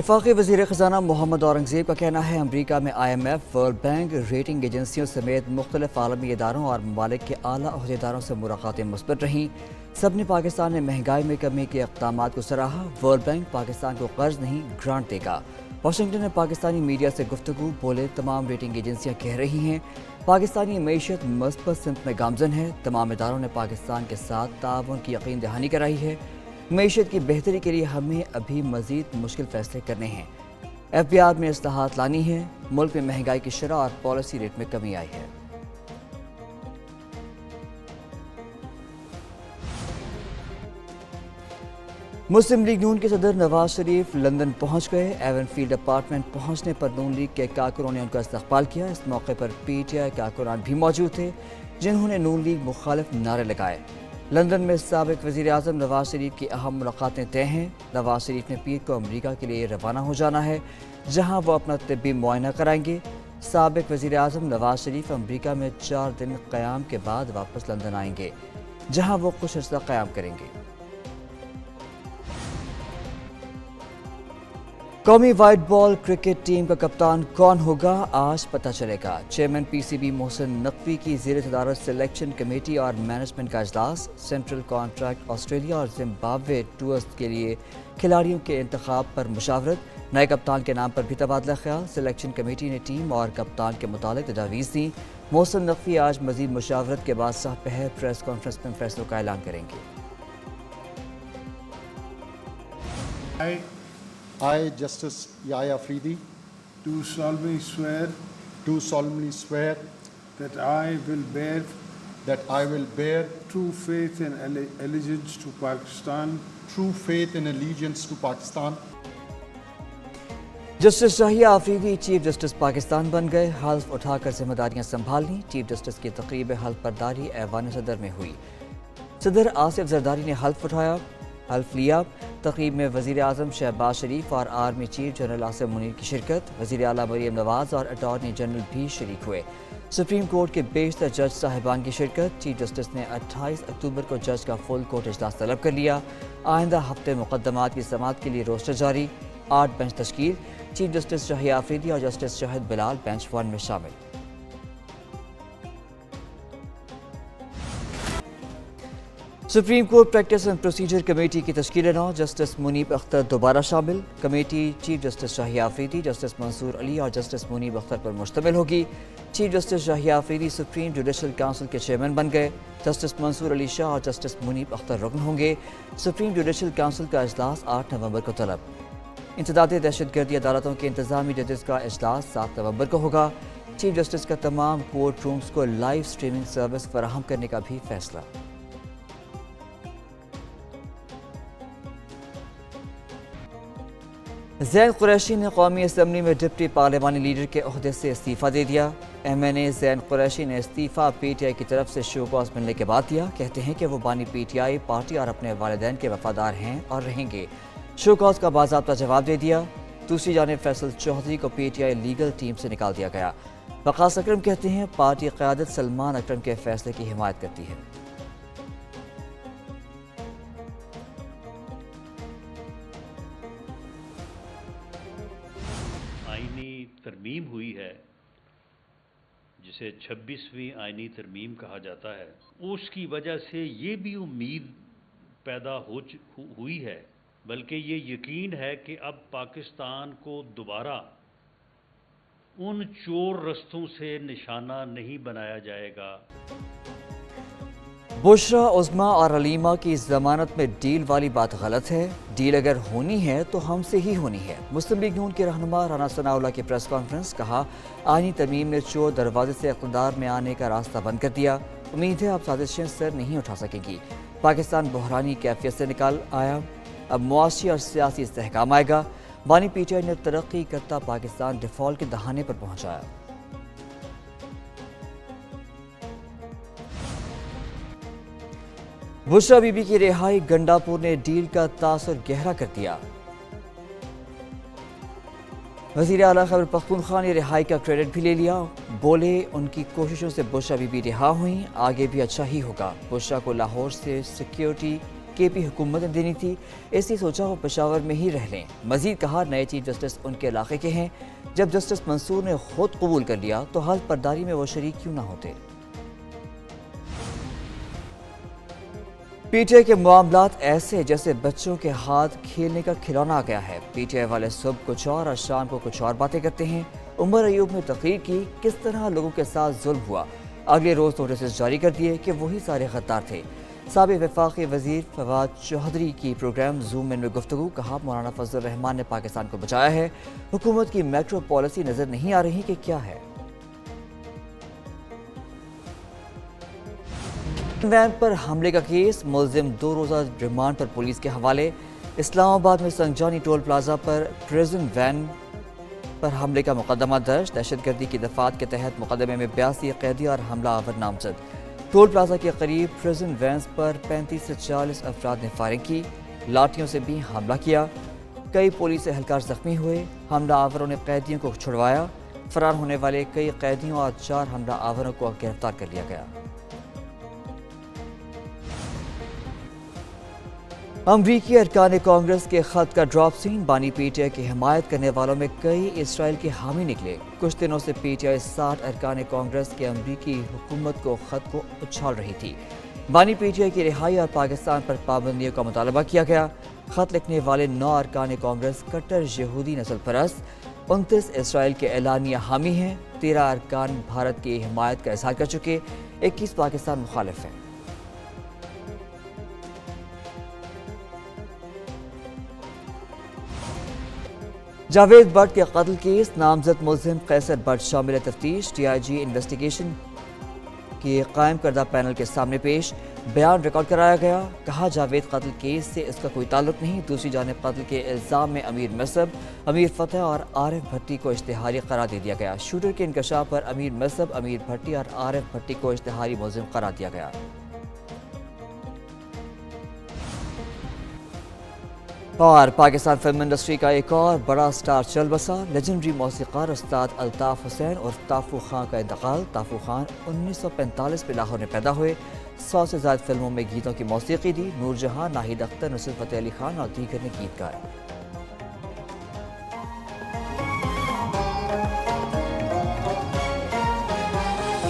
वफाकी वज़ीर ख़ज़ाना मोहम्मद औरंगज़ेब का कहना है अमरीका में IMF, वर्ल्ड बैंक, रेटिंग एजेंसियों समेत मुख्तलिफ आलमी इदारों और ममालिक के आला अहदेदारों से मुलाकातें मुस्बत रहीं। सब ने पाकिस्तान में महंगाई में कमी के इक़दाम को सराहा। वर्ल्ड बैंक पाकिस्तान को कर्ज नहीं ग्रांट देगा। वाशिंगटन में पाकिस्तानी मीडिया से गुफ्तगू, बोले तमाम रेटिंग एजेंसियाँ कह रही हैं पाकिस्तानी मईशत मस्बत सिमत में गामजन है। तमाम इदारों ने पाकिस्तान के साथ ताउन की यकीन दहानी कराई है। मईशत की बेहतरी के लिए हमें अभी मज़ीद मुश्किल फ़ैसले करने हैं। FBR में इस्लाहात लानी है। मुल्क में महंगाई की शरह और पॉलिसी रेट में कमी आई है। मुस्लिम लीग नून के सदर नवाज शरीफ लंदन पहुंच गए। एवनफील्ड अपार्टमेंट पहुंचने पर नून लीग के कारकुनों ने उनका इस्तकबाल किया। इस मौके पर PTI कारकुनान भी मौजूद थे जिन्होंने नून लीग मुखालिफ नारे लगाए। लंदन में साबिक वज़ीर आज़म नवाज शरीफ की अहम मुलाकातें तय हैं। नवाज शरीफ ने पीर को अमरीका के लिए रवाना हो जाना है, जहां वो अपना तिब्बी मुआयना कराएंगे। साबिक वज़ीर आज़म नवाज शरीफ अमरीका में 4 दिन क़याम के बाद वापस लंदन आएंगे, जहां वो कुछ अर्सा क़याम करेंगे। कौमी वाइट बॉल क्रिकेट टीम का कप्तान कौन होगा, आज पता चलेगा। चेयरमैन PCB मोहसिन नकवी की ज़ेर सदारत सिलेक्शन कमेटी और मैनेजमेंट का इजलास। सेंट्रल कॉन्ट्रैक्ट ऑस्ट्रेलिया और जिम्बाब्वे टूर्स के लिए खिलाड़ियों के इंतखाब पर मुशावरत। नए कप्तान के नाम पर भी तबादला ख्याल। सिलेक्शन कमेटी ने टीम और कप्तान के मुतालिक तजावीज़ दी। मोहसिन नकवी आज मज़ीद मुशावरत के बाद सहपहर प्रेस कॉन्फ्रेंस में फैसलों का ऐलान करेंगे। I, Justice Yahya Afridi, do solemnly swear that I will bear true faith and allegiance to Pakistan, justice Yahya Afridi chief justice Pakistan बन गए। हल्फ उठाकर जिम्मेदारियां संभाल लीं। चीफ जस्टिस की तकरीब हल्फ बर्दारी ऐवान सदर में हुई। सदर आसिफ जरदारी ने हल्फ लिया। तकरीब में वज़ीर आज़म शहबाज शरीफ और army chief general Asim Munir की शिरकत। वज़ीर आला मरीम नवाज और अटॉर्नी जनरल भी शरीक हुए। सुप्रीम कोर्ट के बेशतर जज साहिबान की शिरकत। चीफ जस्टिस ने 28 अक्टूबर को जज का फुल कोर्ट इजलास तलब कर लिया। आइंदा हफ्ते मुकदमात की समाअत के लिए रोस्टर जारी। 8 बेंच तश्कील। चीफ जस्टिस शाहिया आफरीदी और जस्टिस शाहिद बिलाल बेंच 1 में शामिल। Supreme court practice and procedure committee की तश्कील 9। जस्टिस मुनीब अख्तर दोबारा शामिल। Committee chief justice Yahya Afridi, justice Mansoor Ali और जस्टिस मुनीब अख्तर पर मुश्तमिल होगी। Chief justice Yahya Afridi supreme judicial council के चेयरमैन बन गए। जस्टिस मंसूर अली शाह और जस्टिस मुनीब अख्तर रुकन होंगे। सुप्रीम जुडिशल काउंसिल का इजलास 8 नवंबर को तलब। इंसदाद दहशतगर्दी अदालतों के इंतजामी जजेस का इजलास 7 नवंबर को होगा। चीफ जस्टिस का तमाम कोर्ट रूम्स को लाइव स्ट्रीमिंग सर्विस फराहम करने का भी फैसला। ज़ैन कुरैशी ने कौमी असम्बली में डिप्टी पार्लिमानी लीडर के ओहदे से इस्तीफ़ा दे दिया। MNA ज़ैन कुरैशी ने इस्तीफ़ा PTI की तरफ से शोकॉज मिलने के बाद दिया। कहते हैं कि वो बानी PTI पार्टी और अपने वालिदैन के वफादार हैं और रहेंगे। शोकॉज का बाज़ाब्ता जवाब दे दिया। दूसरी जानिब फैसल चौधरी को PTI लीगल टीम से निकाल दिया गया। वक़ास अकरम कहते हैं पार्टी क़यादत सलमान अकरम के फैसले की हिमायत करती है। आईनी तरमीम हुई है, जिसे 26वीं आईनी तरमीम कहा जाता है। उसकी वजह से ये भी उम्मीद पैदा हुई है, बल्कि ये यकीन है कि अब पाकिस्तान को दोबारा उन चोर रस्तों से निशाना नहीं बनाया जाएगा। बुशरा, उज़मा और अलीमा की ज़मानत में डील वाली बात गलत है। डील अगर होनी है तो हमसे ही होनी है। मुस्लिम लीग नून के रहनुमा राना सनाउल्लाह की प्रेस कॉन्फ्रेंस। कहा आईनी तरमीम ने चोर दरवाजे से इक़्तिदार में आने का रास्ता बंद कर दिया। उम्मीद है अब साजिशें सर नहीं उठा सकेंगी। पाकिस्तान बहरानी कैफियत से निकाल आया, अब मुआशी और सियासी इस्तेहकाम आएगा। बानी PTI ने तरक्की करता पाकिस्तान डिफ़ॉल्ट के दहाने पर पहुँचाया। बुशरा बीबी की रिहाई, गंडापुर ने डील का तासुर गहरा कर दिया। वज़ीर आला खैबर पख्तूनख्वा ने रिहाई का क्रेडिट भी ले लिया। बोले उनकी कोशिशों से बुशरा बीबी रिहा हुई, आगे भी अच्छा ही होगा। बुशरा को लाहौर से सिक्योरिटी PKP حکومت نے دینی تھی، اس لیے سوچا وہ پشاور میں ہی رہ لیں۔ مزید کہا نئے چیف جسٹس ان کے علاقے کے ہیں، جب جسٹس منصور نے خود قبول کر لیا تو حلف برداری میں وہ شریک کیوں نہ ہوتے۔ پی ٹی آئی کے معاملات ایسے جیسے بچوں کے ہاتھ کھیلنے کا کھلونا آ گیا ہے۔ پی ٹی آئی والے صبح کچھ اور شام کو کچھ اور باتیں کرتے ہیں۔ عمر ایوب نے تقریر کی کس طرح لوگوں کے ساتھ ظلم ہوا، اگلے روز نوٹسز جاری کر دیے کہ وہی سارے غدار تھے۔ سابق وفاقی وزیر فواد چودھری کی پروگرام زوم ان میں گفتگو، کہا مولانا فضل الرحمان نے پاکستان کو بچایا ہے، حکومت کی میٹرو پالیسی نظر نہیں آ رہی کہ کیا ہے۔ وین پر حملے کا کیس، ملزم 2 روزہ ریمانڈ پر پولیس کے حوالے۔ اسلام آباد میں سنجانی ٹول پلازا پر پریزن وین پر حملے کا مقدمہ درج، دہشت گردی کی دفعات کے تحت مقدمے میں 82 قیدی اور حملہ آور نامزد۔ ٹول پلازا کے قریب پریزن وینز پر 35 سے 40 افراد نے فائرنگ کی، لاٹھیوں سے بھی حملہ کیا، کئی پولیس اہلکار زخمی ہوئے۔ حملہ آوروں نے قیدیوں کو چھڑوایا، فرار ہونے والے کئی قیدیوں اور 4 حملہ آوروں کو گرفتار کر لیا گیا۔ امریکی ارکان کانگریس کے خط کا ڈراپ سین، بانی پی ٹی آئی کی حمایت کرنے والوں میں کئی اسرائیل کے حامی نکلے۔ کچھ دنوں سے پی ٹی آئی 60 ارکان کانگریس کے امریکی حکومت کو خط کو اچھال رہی تھی۔ بانی پی ٹی آئی کی رہائی اور پاکستان پر پابندیوں کا مطالبہ کیا گیا۔ خط لکھنے والے 9 ارکان کانگریس کٹر یہودی نسل پرست، 29 اسرائیل کے اعلانیہ حامی ہیں، 13 ارکان بھارت کی حمایت کا اظہار کر چکے، 21 پاکستان مخالف ہیں۔ جاوید بٹ کے قتل کیس، نامزد ملزم قیصر بٹ شامل تفتیش، ڈی آئی جی انویسٹیگیشن کے قائم کردہ پینل کے سامنے پیش، بیان ریکارڈ کرایا گیا، کہا جاوید قتل کیس سے اس کا کوئی تعلق نہیں۔ دوسری جانب قتل کے الزام میں امیر مصعب، امیر فتح اور عارف بھٹی کو اشتہاری قرار دے دیا گیا۔ شوٹر کے انکشاف پر امیر مصعب، امیر بھٹی اور عارف بھٹی کو اشتہاری ملزم قرار دیا گیا۔ اور پاکستان فلم انڈسٹری کا ایک اور بڑا سٹار چل بسا، لیجنڈری موسیقار استاد الطاف حسین اور تافو خان کا انتقال۔ تافو خان 1945 میں لاہور میں پیدا ہوئے، 100 سے زائد فلموں میں گیتوں کی موسیقی دی۔ نور جہاں، ناہید اختر، نصرت فتح علی خان اور دیگر نے گیت گائے۔